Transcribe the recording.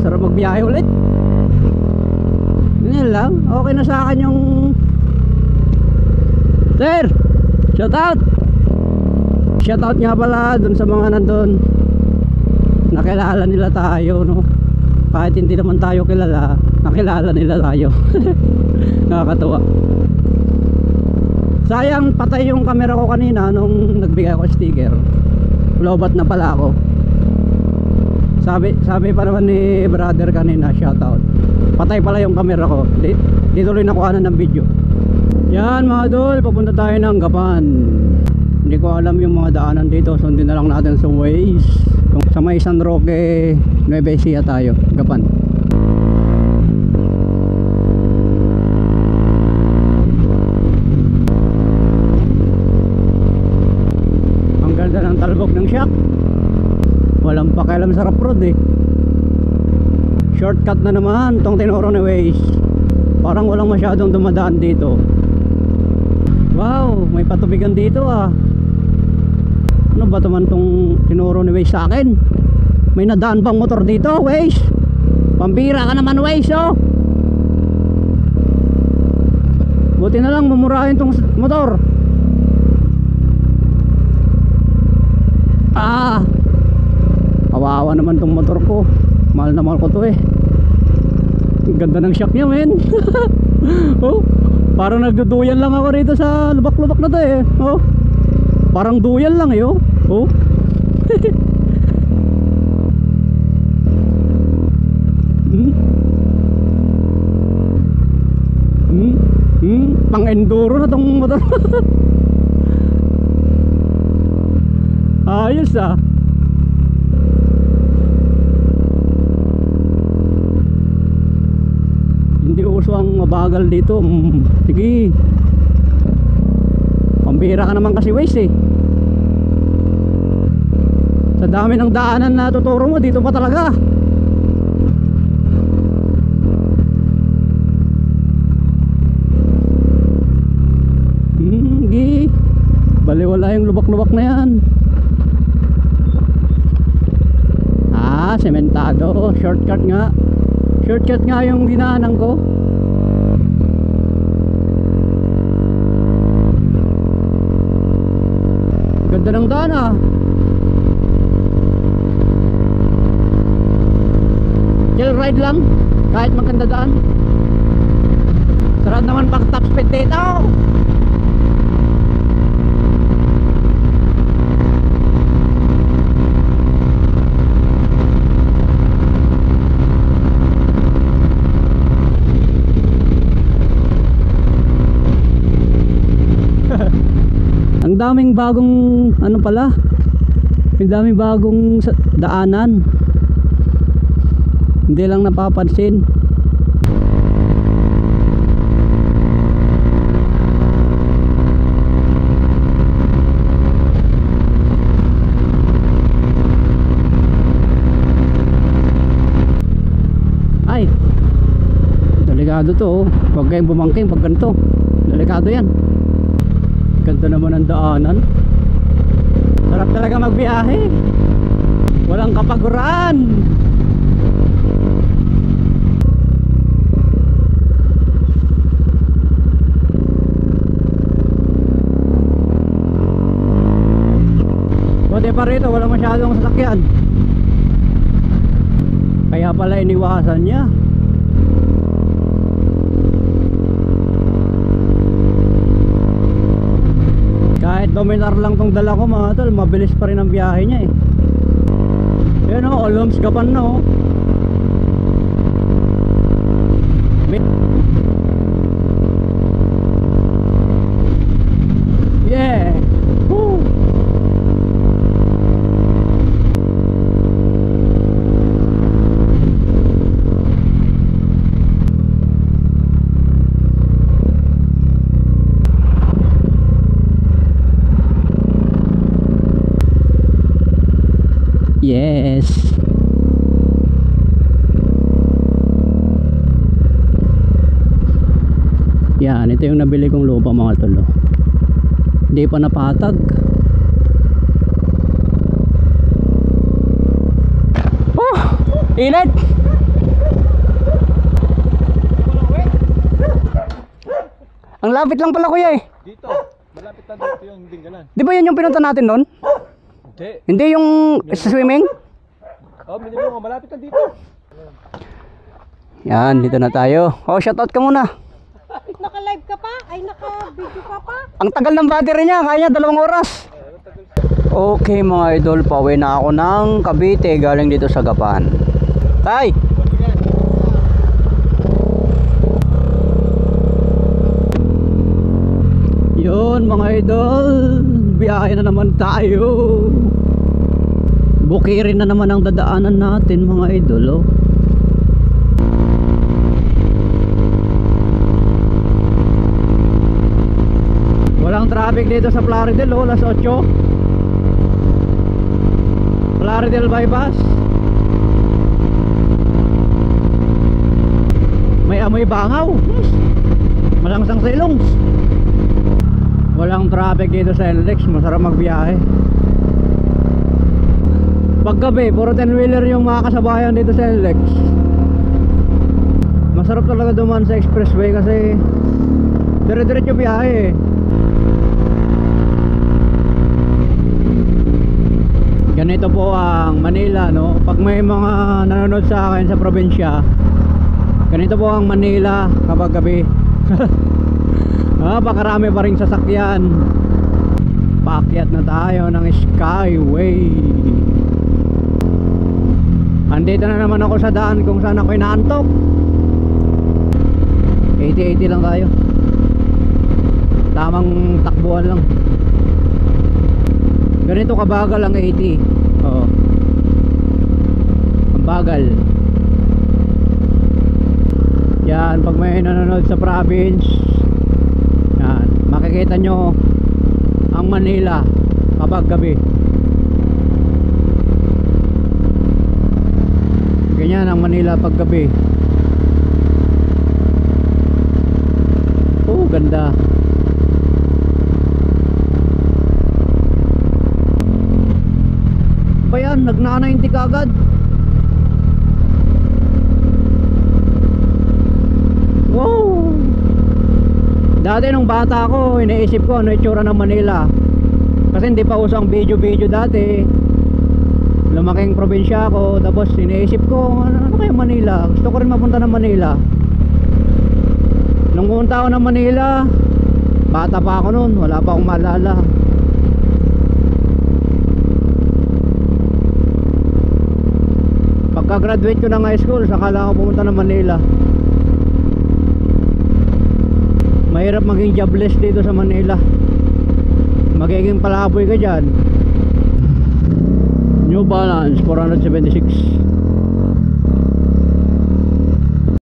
sarap magbiyahe ulit. Ganyan lang, okay na sa akin yung sir, shout out. Shout out nga pala dun sa mga nandun, nakilala nila tayo, no? Kahit hindi naman tayo kilala, nakilala nila tayo. Nakakatuwa. Sayang patay yung camera ko kanina nung nagbigay ako sticker. Lobat na pala ako. Sabi pa naman ni brother kanina, shout out, patay pala yung camera ko. Dito rin nakuhanan ng video. Yan mga dol, papunta tayo ng Gapan. Hindi ko alam yung mga daanan dito, sundin na lang natin sa Waze. Sa may San Roque, Nueva Ecija tayo, Gapan. Ang ganda ng talbog ng shack. Walang pakialam sa rough road eh. Shortcut na naman tong tinuro ni Waze. Parang walang masyadong dumadaan dito. Wow, may patubigan dito ah. Ano ba naman tong tinuro ni Waze sa akin? May nadaan bang motor dito, Waze? Pambira ka naman, Waze, oh. Buti na lang mumurahin tong motor. Ah, kawawa naman tong motor ko. Mahal na mahal ko to eh. Ang ganda ng shock niya, men. Oh, parang nagduduyan lang ako rito sa lubak-lubak na to eh. Oh, parang duyan lang eh, oh. Oh. Pang enduro na tong motor. Ayos ah. Hindi uso ang mabagal dito. Sige, pambira ka naman kasi, Waze eh. Sa dami ng daanan na tuturo mo, dito pa talaga. Sige, baliwala yung lubak-lubak na yan. Ah, sementado. Shortcut nga. Shortcut nga yung dinaanan ko. Ganda ng daan ah. Chill ride lang, kahit maganda daan. Sarap naman pag top speed dito. Ang daming bagong ano pala, ang daming bagong daanan, hindi lang napapansin. Ay, delikado to oh. Huwag kayong bumangking pag ganito, delikado yan. Ganda naman ang daanan. Sarap talaga magbiyahe. Walang kapaguran. Buti pa rito, walang masyadong sasakyan. Kaya pala iniwasan niya. Kahit dominar lang tong dala ko mga tol, mabilis pa rin ang biyahe niya eh. Yan o, Olms Gapan na o. Yeah. Woo. Yes. Yan, ito yung nabili kong lupa mga tol. Hindi pa napatag. Oh, init. Ang lapit lang pala kuya eh. Dito. Malapit na dito yung Dinggalan. Di ba yun yung pinunta natin doon? Hindi. Hindi yung swimming? Oh, minimum. Malapit na dito. Yan, dito na tayo. Oh, shoutout ka muna. Naka-live ka pa? Ay, naka-video ka pa? Ang tagal ng battery niya, kaya niya 2 oras. Okay mga idol, pauwi na ako ng Cavite galing dito sa Gapan. Tay! Yun mga idol, biyahe na naman tayo. Bukirin na naman ang dadaanan natin mga idol. Oh. Walang traffic dito sa Plaridel, oh, alas 8. Plaridel bypass. May amoy bangaw. Malangsang silong. Walang traffic dito sa NLEX, masarap magbiyahe. Paggabi, puro 10-wheeler yung mga kasabayan dito sa NLEX. Masarap talaga dumaan sa expressway kasi dire-diretso biyahe eh. Ganito po ang Manila, no? Pag may mga nanonood sa akin sa probinsya, ganito po ang Manila kapag gabi. Pakarami pa rin sasakyan. Paakyat na tayo ng Skyway. Andito na naman ako sa daan kung saan ako inaantok. 80-80 lang tayo. Tamang takbuhan lang. Ganito kabagal ang 80. Oo. Ang bagal. Yan, pag may nanonood sa province, yan, makikita nyo ang Manila kapag gabi. Ganyan ang Manila pag gabi. Oh, ganda. Pa yan, nag-90 ka agad. Wow. Dati nung bata ako, iniisip ko ano itsura ng Manila. Kasi hindi pa usang video dati. Lumaking probinsya ako, tapos iniisip ko ano kaya Manila. Gusto ko rin mapunta ng Manila. Nung pumunta ako ng Manila, bata pa ako noon, wala pa akong maalala. Pagka-graduate ko ng high school, sakala ako pumunta ng Manila. Mahirap maging jobless dito sa Manila. Magiging palaboy ka dyan. New Balance 476.